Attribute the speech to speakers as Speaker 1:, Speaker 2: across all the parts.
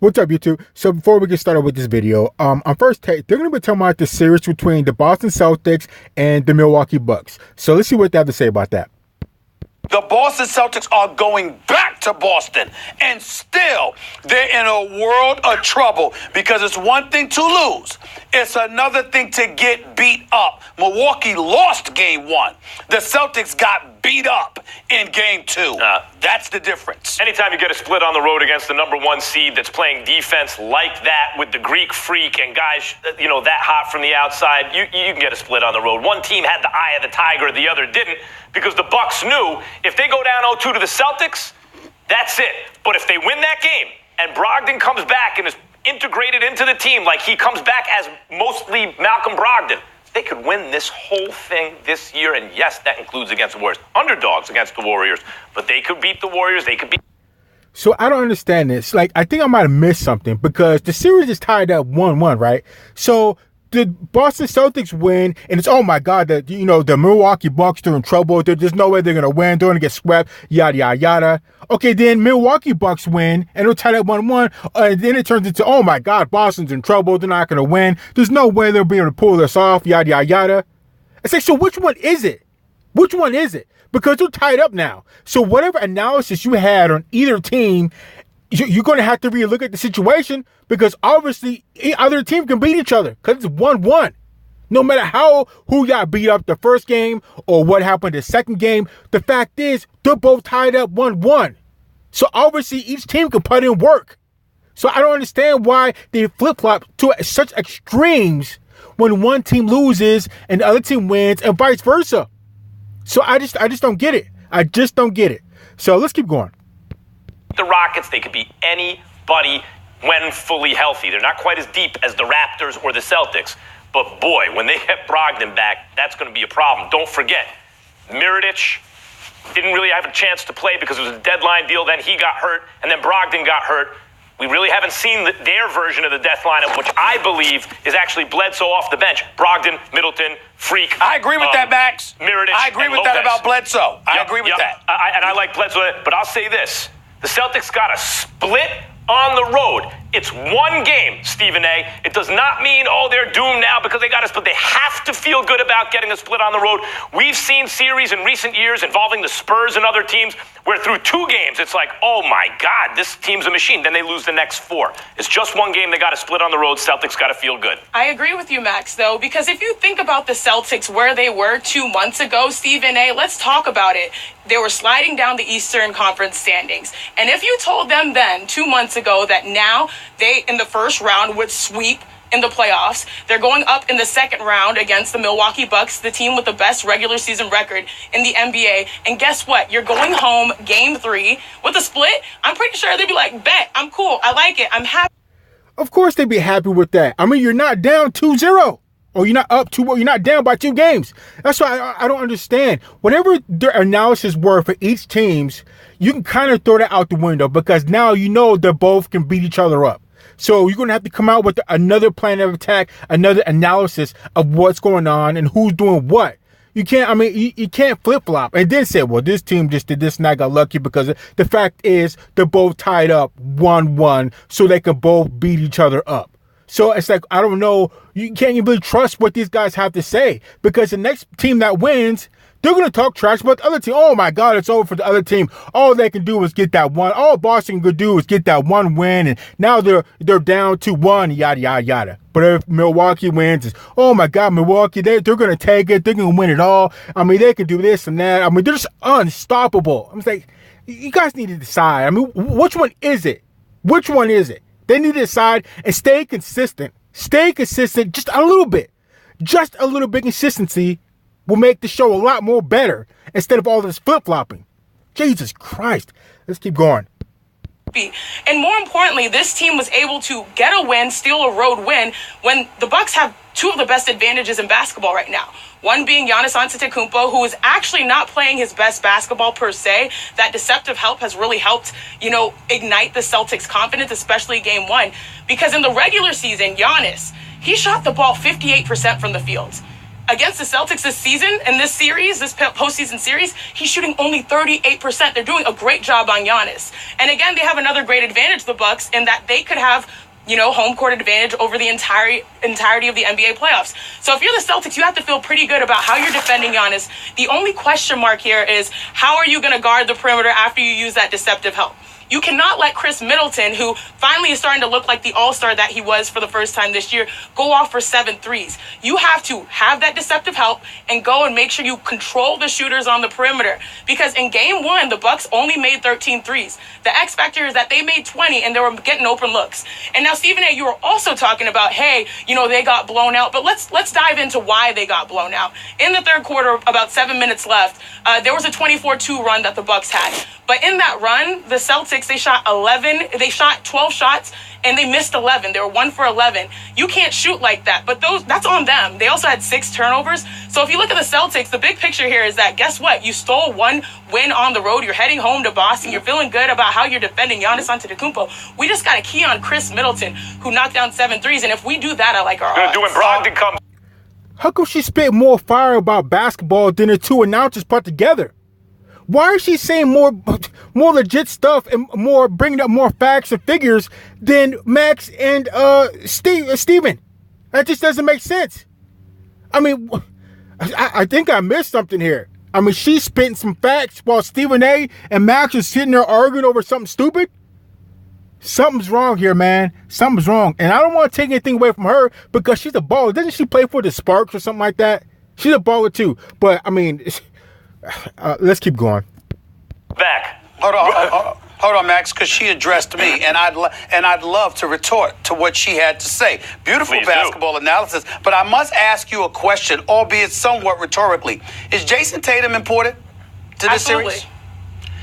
Speaker 1: What's up, YouTube? So before we get started with this video, on first take, they're going to be talking about the series between the Boston Celtics and the Milwaukee Bucks. So let's see what they have to say about that.
Speaker 2: The Boston Celtics are going back to Boston, and still they're in a world of trouble because it's one thing to lose. It's another thing to get beat up. Milwaukee lost game one. The Celtics got beat up in game two. That's the difference.
Speaker 3: Anytime you get a split on the road against the number one seed that's playing defense like that with the Greek freak and guys, that hot from the outside, you can get a split on the road. One team had the eye of the tiger, the other didn't, because the Bucks knew if they go down 0-2 to the Celtics, that's it. But if they win that game and Brogdon comes back and is integrated into the team like he comes back as mostly Malcolm Brogdon, they could win this whole thing this year. And yes, that includes against the Warriors. Underdogs against the Warriors, but they could beat the Warriors. They could beat.
Speaker 1: So I don't understand this. I think I might have missed something because the series is tied up 1-1, right? So the Boston Celtics win, and it's, oh my God, the Milwaukee Bucks are in trouble. There's no way they're going to win. They're going to get swept, yada, yada, yada. Okay, then Milwaukee Bucks win, and it'll tie up 1-1. And then it turns into, oh my God, Boston's in trouble. They're not going to win. There's no way they'll be able to pull this off, yada, yada, yada. It's like, so which one is it? Which one is it? Because they're tied up now. So whatever analysis you had on either team, you're going to have to relook at the situation because obviously either team can beat each other because it's 1-1. No matter who got beat up the first game or what happened the second game, the fact is they're both tied up 1-1. So obviously each team can put in work. So I don't understand why they flip-flop to such extremes when one team loses and the other team wins and vice versa. So I just don't get it. I just don't get it. So let's keep going.
Speaker 3: The Rockets, they could beat anybody when fully healthy. They're not quite as deep as the Raptors or the Celtics. But boy, when they get Brogdon back, that's going to be a problem. Don't forget, Mirotic didn't really have a chance to play because it was a deadline deal. Then he got hurt, and then Brogdon got hurt. We really haven't seen their version of the death lineup, which I believe is actually Bledsoe off the bench. Brogdon, Middleton, Freak.
Speaker 2: I agree with that, Max.
Speaker 3: Mirotic,
Speaker 2: I agree with that about Bledsoe. I agree with that.
Speaker 3: I like Bledsoe, but I'll say this. The Celtics got a split on the road. It's one game, Stephen A. It does not mean, they're doomed now because they got a split. They have to feel good about getting a split on the road. We've seen series in recent years involving the Spurs and other teams where through two games, it's like, oh my God, this team's a machine. Then they lose the next four. It's just one game. They got a split on the road. Celtics got to feel good.
Speaker 4: I agree with you, Max, though, because if you think about the Celtics where they were 2 months ago, Stephen A., let's talk about it. They were sliding down the Eastern Conference standings. And if you told them then 2 months ago that now they, in the first round, would sweep in the playoffs, they're going up in the second round against the Milwaukee Bucks, the team with the best regular season record in the NBA. And guess what? You're going home game 3 with a split. I'm pretty sure they'd be like, bet, I'm cool. I like it. I'm happy.
Speaker 1: Of course they'd be happy with that. I mean, you're not down 2-0. Or you're not up 2, you're not down by 2 games. That's why I don't understand. Whatever their analysis were for each teams, you can kind of throw that out the window because now you know they both can beat each other up. So you're going to have to come out with another plan of attack, another analysis of what's going on and who's doing what. You can't, you can't flip-flop and then say, well, this team just did this and I got lucky because the fact is they're both tied up 1-1 so they can both beat each other up. So it's like, I don't know, you can't even really trust what these guys have to say because the next team that wins, they're going to talk trash about the other team. Oh my God, it's over for the other team. All they can do is get that one. All Boston could do is get that one win. And now they're down 2-1, yada, yada, yada. But if Milwaukee wins, it's, oh my God, Milwaukee, they're going to take it. They're going to win it all. They can do this and that. They're just unstoppable. I'm like, you guys need to decide. Which one is it? Which one is it? They need to decide and stay consistent. Stay consistent just a little bit. Just a little bit consistency will make the show a lot more better instead of all this flip-flopping. Jesus Christ. Let's keep going.
Speaker 4: And more importantly, this team was able to get a win, steal a road win, when the Bucks have 2 of the best advantages in basketball right now. One being Giannis Antetokounmpo, who is actually not playing his best basketball per se. That deceptive help has really helped, ignite the Celtics' confidence, especially game 1. Because in the regular season, Giannis, he shot the ball 58% from the field. against the Celtics this season, in this series, this postseason series, he's shooting only 38%. They're doing a great job on Giannis. And again, they have another great advantage, the Bucks, in that they could have, home court advantage over the entirety of the NBA playoffs. So if you're the Celtics, you have to feel pretty good about how you're defending Giannis. The only question mark here is, how are you going to guard the perimeter after you use that deceptive help? You cannot let Chris Middleton, who finally is starting to look like the all-star that he was for the first time this year, go off for 7 threes. You have to have that deceptive help and go and make sure you control the shooters on the perimeter. Because in game 1, the Bucks only made 13 threes. The X factor is that they made 20 and they were getting open looks. And now, Stephen A., you were also talking about, hey, they got blown out. But let's dive into why they got blown out. In the third quarter, about 7 minutes left, there was a 24-2 run that the Bucks had. But in that run, the Celtics, they shot 12 shots, and they missed 11. They were 1 for 11. You can't shoot like that, but that's on them. They also had 6 turnovers. So if you look at the Celtics, the big picture here is that, guess what? You stole 1 win on the road. You're heading home to Boston. You're feeling good about how you're defending Giannis Antetokounmpo. We just got to key on Chris Middleton, who knocked down 7 threes, and if we do that, I like our odds.
Speaker 3: Doing Brogdon come.
Speaker 1: How come she spit more fire about basketball than the two announcers put together? Why is she saying more legit stuff and bringing up more facts and figures than Max and Steven? That just doesn't make sense. I mean, I think I missed something here. I mean, she's spitting some facts while Stephen A. and Max are sitting there arguing over something stupid. Something's wrong here, man. Something's wrong. And I don't want to take anything away from her because she's a baller. Doesn't she play for the Sparks or something like that? She's a baller too. But, I mean... let's keep going.
Speaker 3: Back.
Speaker 2: Hold on, Max, because she addressed me, and I'd love to retort to what she had to say. Beautiful
Speaker 3: Please
Speaker 2: basketball analysis, but I must ask you a question, albeit somewhat rhetorically. Is Jason Tatum important to this series?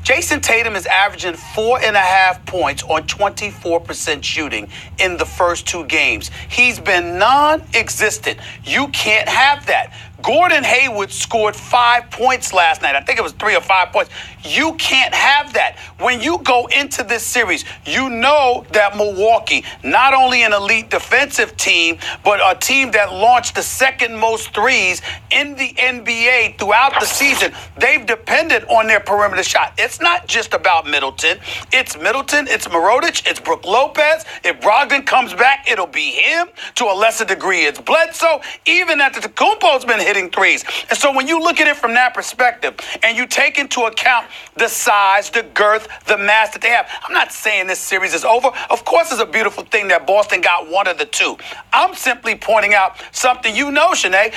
Speaker 2: Jason Tatum is averaging 4.5 points on 24% shooting in the first 2 games. He's been non-existent. You can't have that. Gordon Hayward scored 5 points last night. I think it was 3 or 5 points. You can't have that. When you go into this series, you know that Milwaukee, not only an elite defensive team, but a team that launched the second most threes in the NBA throughout the season. They've depended on their perimeter shot. It's not just about Middleton. It's Middleton, it's Mirotic, it's Brook Lopez. If Brogdon comes back, it'll be him. To a lesser degree, it's Bledsoe. Even Antetokounmpo's been hitting threes. And so when you look at it from that perspective and you take into account the size, the girth, the mass that they have, I'm not saying this series is over. Of course, it's a beautiful thing that Boston got 1 of the 2. I'm simply pointing out something Shanae.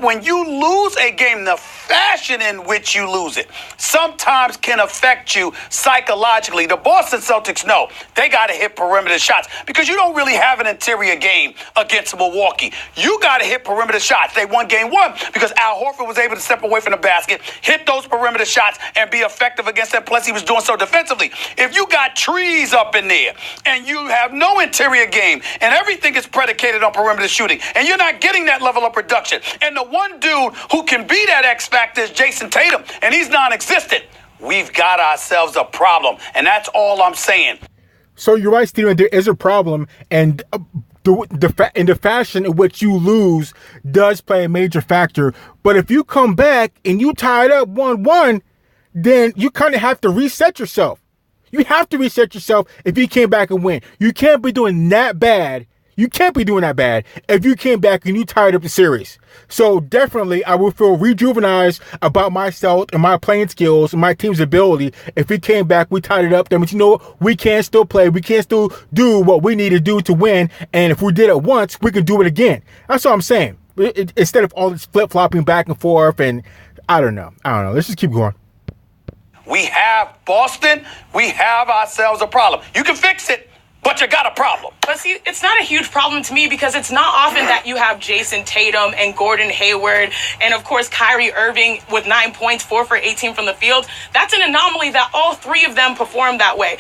Speaker 2: When you lose a game, the fashion in which you lose it sometimes can affect you psychologically. The Boston Celtics know they got to hit perimeter shots because you don't really have an interior game against Milwaukee. You got to hit perimeter shots. They won game 1 because Al Horford was able to step away from the basket, hit those perimeter shots, and be effective against them. Plus, he was doing so defensively. If you got trees up in there and you have no interior game and everything is predicated on perimeter shooting and you're not getting that level of production, and the one dude who can be that X factor is Jason Tatum, and he's non-existent, we've got ourselves a problem. And that's all I'm saying.
Speaker 1: So you're right, Steven. There is a problem, and the fashion in which you lose does play a major factor. But if you come back and you tie it up 1-1, then you kind of have to reset yourself. You have to reset yourself if you came back and win. You can't be doing that bad. You can't be doing that bad if you came back and you tied up the series. So definitely, I would feel rejuvenized about myself and my playing skills and my team's ability. If we came back, we tied it up, then we can still play. We can still do what we need to do to win. And if we did it once, we can do it again. That's all I'm saying. Instead of all this flip-flopping back and forth, and I don't know. Let's just keep going.
Speaker 2: We have Boston. We have ourselves a problem. You can fix it, but you got a problem.
Speaker 4: But see, it's not a huge problem to me because it's not often that you have Jason Tatum and Gordon Hayward and, of course, Kyrie Irving with 9 points, 4 for 18 from the field. That's an anomaly that all 3 of them perform that way.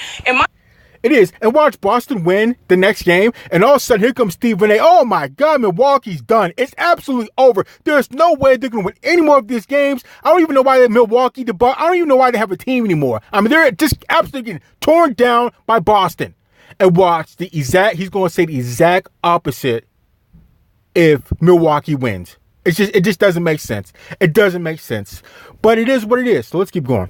Speaker 1: It is. And watch Boston win the next game, and all of a sudden, here comes Stephen A. Oh, my God, Milwaukee's done. It's absolutely over. There's no way they're going to win any more of these games. I don't even know why they're Milwaukee. I don't even know why they have a team anymore. I mean, they're just absolutely getting torn down by Boston. And watch he's going to say the exact opposite if Milwaukee wins. It just doesn't make sense. It doesn't make sense. But it is what it is. So let's keep going.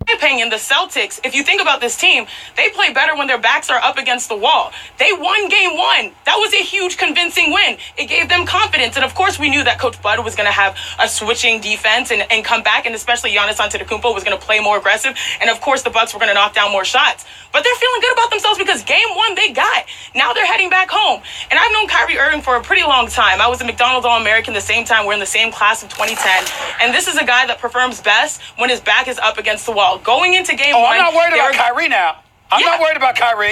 Speaker 4: In my opinion, the Celtics, if you think about this team, they play better when their backs are up against the wall. They won game one. That was a huge convincing win. It gave them confidence. And of course, we knew that Coach Bud was going to have a switching defense and come back. And especially Giannis Antetokounmpo was going to play more aggressive. And of course, the Bucks were going to knock down more shots. But they're feeling good about themselves because game one they got. Now they're heading back home. And I've known Kyrie Irving for a pretty long time. I was a McDonald's All-American the same time. We're in the same class of 2010. And this is a guy that performs best when his back is up against the wall. Going into game one.
Speaker 2: I'm not worried about Kyrie now. I'm not worried about Kyrie.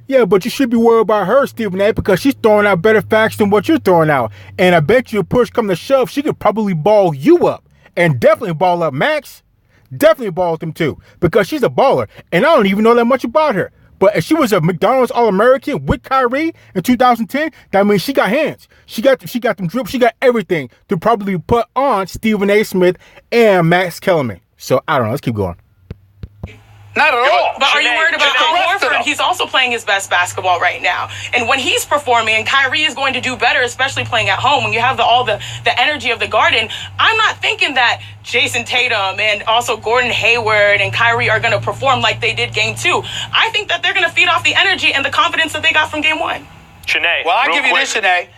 Speaker 1: Yeah, but you should be worried about her, Stephen A., because she's throwing out better facts than what you're throwing out. And I bet you, push come to shove, she could probably ball you up. And definitely ball up Max. Definitely ball with him too. Because she's a baller. And I don't even know that much about her. But if she was a McDonald's All-American with Kyrie in 2010, that means she got hands. She got them dribbles. She got everything to probably put on Stephen A. Smith and Max Kellerman. So, I don't know. Let's keep going.
Speaker 2: Not at all.
Speaker 4: But are you worried about Al Horford? He's also playing his best basketball right now. And when he's performing, and Kyrie is going to do better, especially playing at home, when you have all the energy of the Garden, I'm not thinking that Jason Tatum and also Gordon Hayward and Kyrie are going to perform like they did game two. I think that they're going to feed off the energy and the confidence that they got from game one.
Speaker 3: Shanae,
Speaker 2: well, I'll give you this, Shanae.